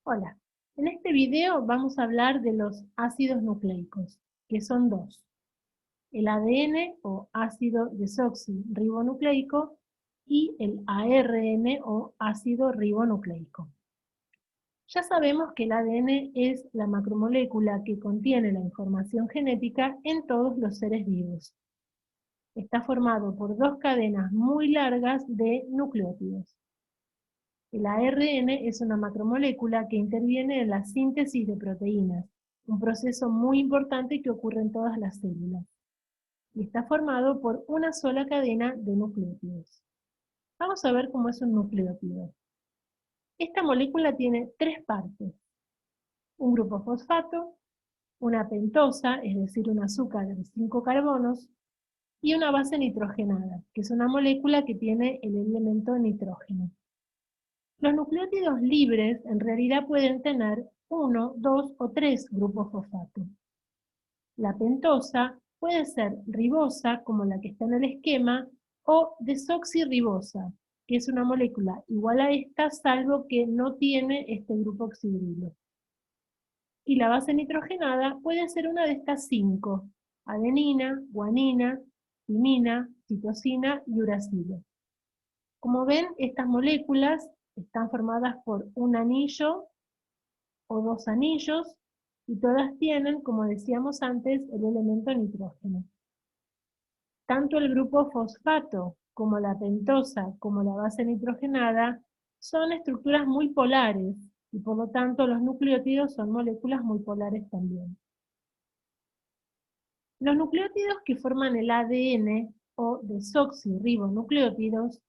Hola, en este video vamos a hablar de los ácidos nucleicos, que son dos, el ADN o ácido desoxirribonucleico y el ARN o ácido ribonucleico. Ya sabemos que el ADN es la macromolécula que contiene la información genética en todos los seres vivos. Está formado por dos cadenas muy largas de nucleótidos. El ARN es una macromolécula que interviene en la síntesis de proteínas, un proceso muy importante que ocurre en todas las células, y está formado por una sola cadena de nucleótidos. Vamos a ver cómo es un nucleótido. Esta molécula tiene tres partes: un grupo fosfato, una pentosa, es decir, un azúcar de 5 carbonos, y una base nitrogenada, que es una molécula que tiene el elemento nitrógeno. Los nucleótidos libres en realidad pueden tener 1, 2 o 3 grupos fosfato. La pentosa puede ser ribosa, como la que está en el esquema, o desoxirribosa, que es una molécula igual a esta, salvo que no tiene este grupo oxidrilo. Y la base nitrogenada puede ser una de estas 5: adenina, guanina, timina, citosina y uracilo. Como ven, estas moléculas están formadas por un anillo o dos anillos, y todas tienen, como decíamos antes, el elemento nitrógeno. Tanto el grupo fosfato como la pentosa como la base nitrogenada son estructuras muy polares, y por lo tanto los nucleótidos son moléculas muy polares también. Los nucleótidos que forman el ADN o desoxirribonucleótidos,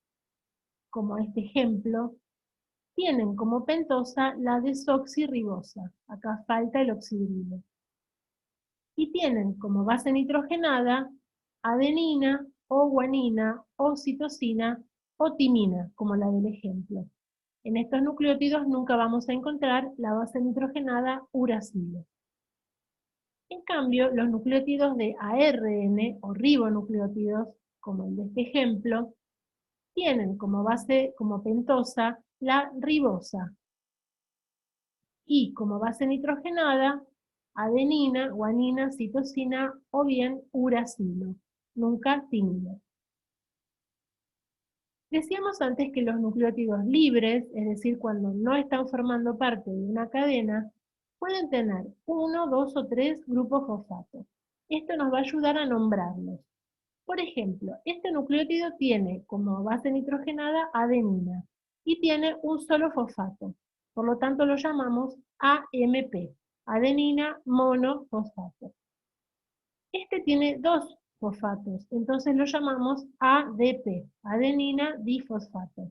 como este ejemplo, tienen como pentosa la desoxirribosa, acá falta el oxidrilo, y tienen como base nitrogenada adenina o guanina o citosina o timina, como la del ejemplo. En estos nucleótidos nunca vamos a encontrar la base nitrogenada uracilo. En cambio, los nucleótidos de ARN o ribonucleótidos, como el de este ejemplo, tienen como base, como pentosa, la ribosa, y como base nitrogenada, adenina, guanina, citosina o bien uracilo, nunca timina. Decíamos antes que los nucleótidos libres, es decir, cuando no están formando parte de una cadena, pueden tener 1, 2 o 3 grupos fosfato. Esto nos va a ayudar a nombrarlos. Por ejemplo, este nucleótido tiene como base nitrogenada adenina y tiene un solo fosfato. Por lo tanto, lo llamamos AMP, adenina monofosfato. Este tiene dos fosfatos, entonces lo llamamos ADP, adenina difosfato.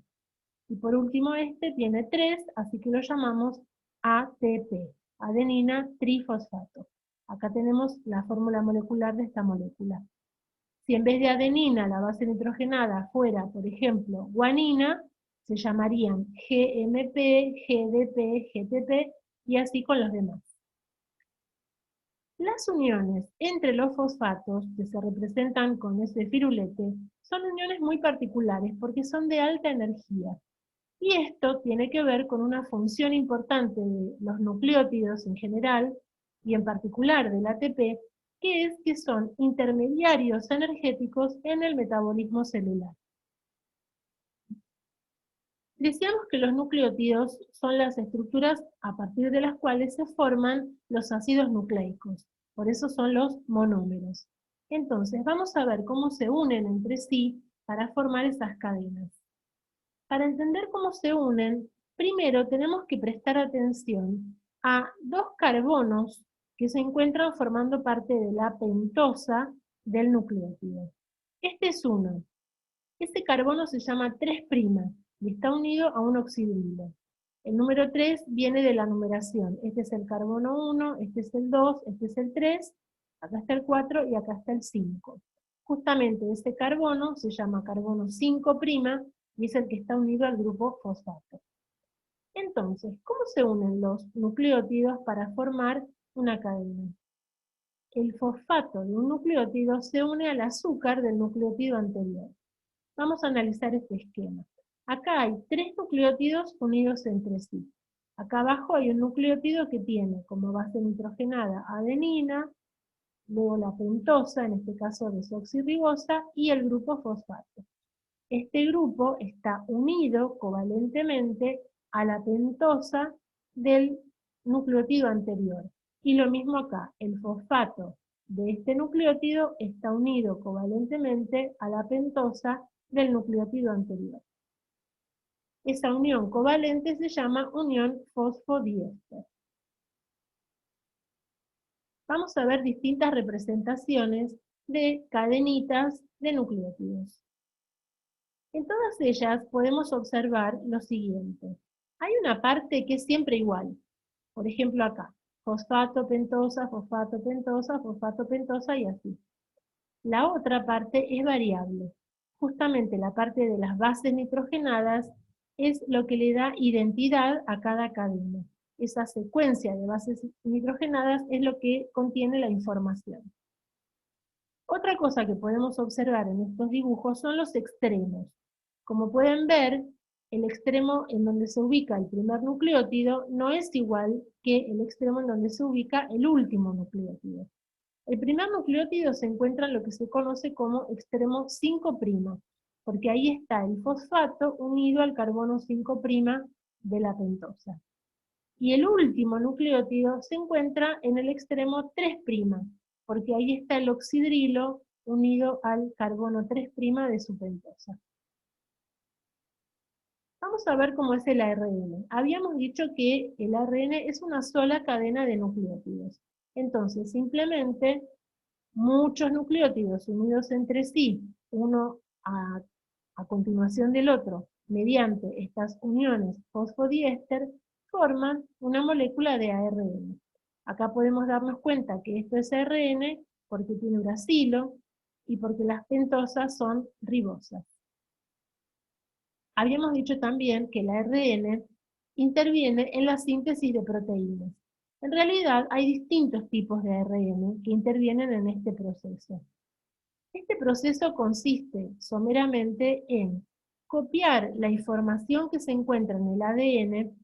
Y por último, este tiene tres, así que lo llamamos ATP, adenina trifosfato. Acá tenemos la fórmula molecular de esta molécula. Si en vez de adenina la base nitrogenada fuera, por ejemplo, guanina, se llamarían GMP, GDP, GTP y así con los demás. Las uniones entre los fosfatos, que se representan con ese firulete, son uniones muy particulares porque son de alta energía. Y esto tiene que ver con una función importante de los nucleótidos en general, y en particular del ATP, que es que son intermediarios energéticos en el metabolismo celular. Decíamos que los nucleótidos son las estructuras a partir de las cuales se forman los ácidos nucleicos, por eso son los monómeros. Entonces, vamos a ver cómo se unen entre sí para formar esas cadenas. Para entender cómo se unen, primero tenemos que prestar atención a dos carbonos que se encuentran formando parte de la pentosa del nucleótido. Este es uno. Este carbono se llama 3' y está unido a un oxidrilo. El número 3 viene de la numeración. Este es el carbono 1, este es el 2, este es el 3, acá está el 4 y acá está el 5. Justamente ese carbono se llama carbono 5' y es el que está unido al grupo fosfato. Entonces, ¿cómo se unen los nucleótidos para formar una cadena? El fosfato de un nucleótido se une al azúcar del nucleótido anterior. Vamos a analizar este esquema. Acá hay 3 nucleótidos unidos entre sí. Acá abajo hay un nucleótido que tiene como base nitrogenada adenina, luego la pentosa, en este caso desoxirribosa, y el grupo fosfato. Este grupo está unido covalentemente a la pentosa del nucleótido anterior. Y lo mismo acá, el fosfato de este nucleótido está unido covalentemente a la pentosa del nucleótido anterior. Esa unión covalente se llama unión fosfodiéster. Vamos a ver distintas representaciones de cadenitas de nucleótidos. En todas ellas podemos observar lo siguiente. Hay una parte que es siempre igual. Por ejemplo acá, fosfato, pentosa, fosfato, pentosa, fosfato, pentosa y así. La otra parte es variable. Justamente la parte de las bases nitrogenadas es lo que le da identidad a cada cadena. Esa secuencia de bases nitrogenadas es lo que contiene la información. Otra cosa que podemos observar en estos dibujos son los extremos. Como pueden ver, el extremo en donde se ubica el primer nucleótido no es igual que el extremo en donde se ubica el último nucleótido. El primer nucleótido se encuentra en lo que se conoce como extremo 5', porque ahí está el fosfato unido al carbono 5' de la pentosa. Y el último nucleótido se encuentra en el extremo 3', porque ahí está el oxidrilo unido al carbono 3' de su pentosa. Vamos a ver cómo es el ARN. Habíamos dicho que el ARN es una sola cadena de nucleótidos. Entonces, simplemente, muchos nucleótidos unidos entre sí, uno a continuación del otro, mediante estas uniones fosfodiéster, forman una molécula de ARN. Acá podemos darnos cuenta que esto es ARN porque tiene uracilo y porque las pentosas son ribosas. Habíamos dicho también que el ARN interviene en la síntesis de proteínas. En realidad hay distintos tipos de ARN que intervienen en este proceso. Este proceso consiste someramente en copiar la información que se encuentra en el ADN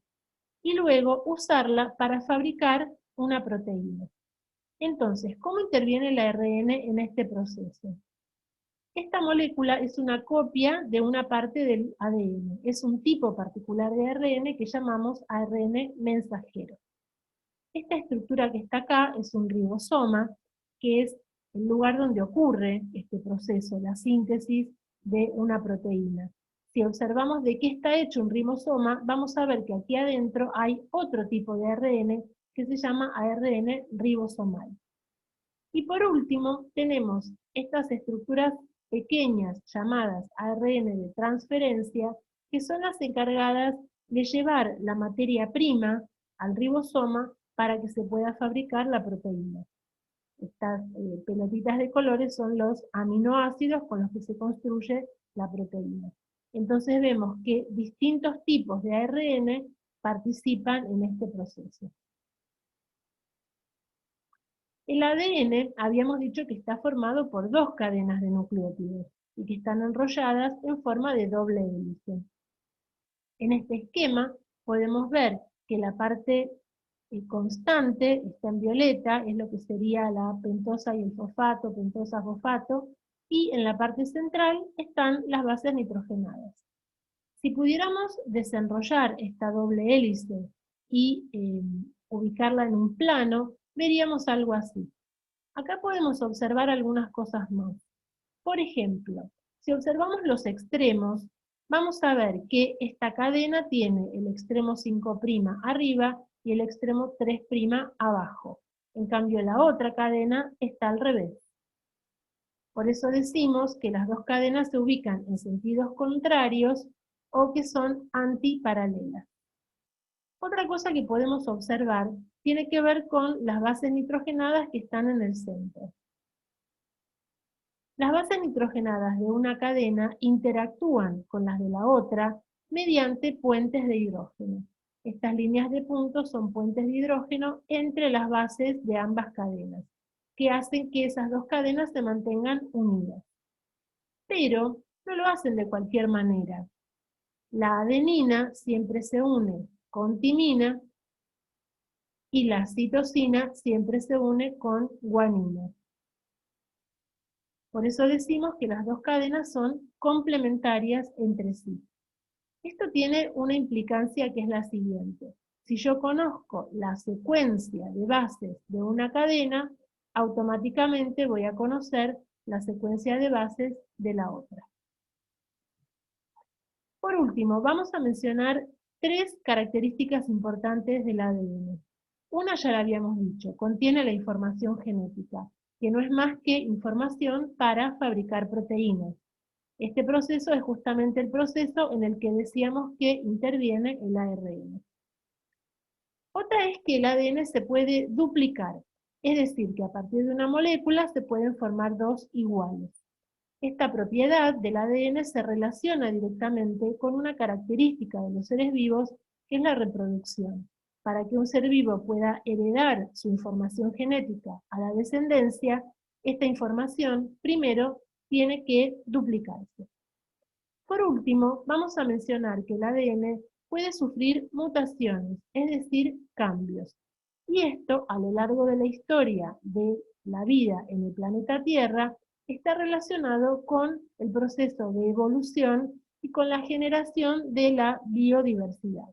y luego usarla para fabricar una proteína. Entonces, ¿cómo interviene el ARN en este proceso? Esta molécula es una copia de una parte del ADN. Es un tipo particular de ARN que llamamos ARN mensajero. Esta estructura que está acá es un ribosoma, que es el lugar donde ocurre este proceso, la síntesis de una proteína. Si observamos de qué está hecho un ribosoma, vamos a ver que aquí adentro hay otro tipo de ARN que se llama ARN ribosomal. Y por último, tenemos estas estructuras pequeñas llamadas ARN de transferencia, que son las encargadas de llevar la materia prima al ribosoma para que se pueda fabricar la proteína. Estas pelotitas de colores son los aminoácidos con los que se construye la proteína. Entonces vemos que distintos tipos de ARN participan en este proceso. El ADN habíamos dicho que está formado por dos cadenas de nucleótidos y que están enrolladas en forma de doble hélice. En este esquema podemos ver que la parte constante está en violeta, es lo que sería la pentosa y el fosfato, pentosa, fosfato, y en la parte central están las bases nitrogenadas. Si pudiéramos desenrollar esta doble hélice y ubicarla en un plano, veríamos algo así. Acá podemos observar algunas cosas más. Por ejemplo, si observamos los extremos, vamos a ver que esta cadena tiene el extremo 5' arriba y el extremo 3' abajo. En cambio, la otra cadena está al revés. Por eso decimos que las dos cadenas se ubican en sentidos contrarios o que son antiparalelas. Otra cosa que podemos observar tiene que ver con las bases nitrogenadas que están en el centro. Las bases nitrogenadas de una cadena interactúan con las de la otra mediante puentes de hidrógeno. Estas líneas de puntos son puentes de hidrógeno entre las bases de ambas cadenas, que hacen que esas dos cadenas se mantengan unidas. Pero no lo hacen de cualquier manera. La adenina siempre se une con timina y la citosina siempre se une con guanina. Por eso decimos que las dos cadenas son complementarias entre sí. Esto tiene una implicancia que es la siguiente. Si yo conozco la secuencia de bases de una cadena, automáticamente voy a conocer la secuencia de bases de la otra. Por último, vamos a mencionar 3 características importantes del ADN. Una ya la habíamos dicho, contiene la información genética, que no es más que información para fabricar proteínas. Este proceso es justamente el proceso en el que decíamos que interviene el ARN. Otra es que el ADN se puede duplicar, es decir, que a partir de una molécula se pueden formar dos iguales. Esta propiedad del ADN se relaciona directamente con una característica de los seres vivos, que es la reproducción. Para que un ser vivo pueda heredar su información genética a la descendencia, esta información primero tiene que duplicarse. Por último, vamos a mencionar que el ADN puede sufrir mutaciones, es decir, cambios. Y esto, a lo largo de la historia de la vida en el planeta Tierra, está relacionado con el proceso de evolución y con la generación de la biodiversidad.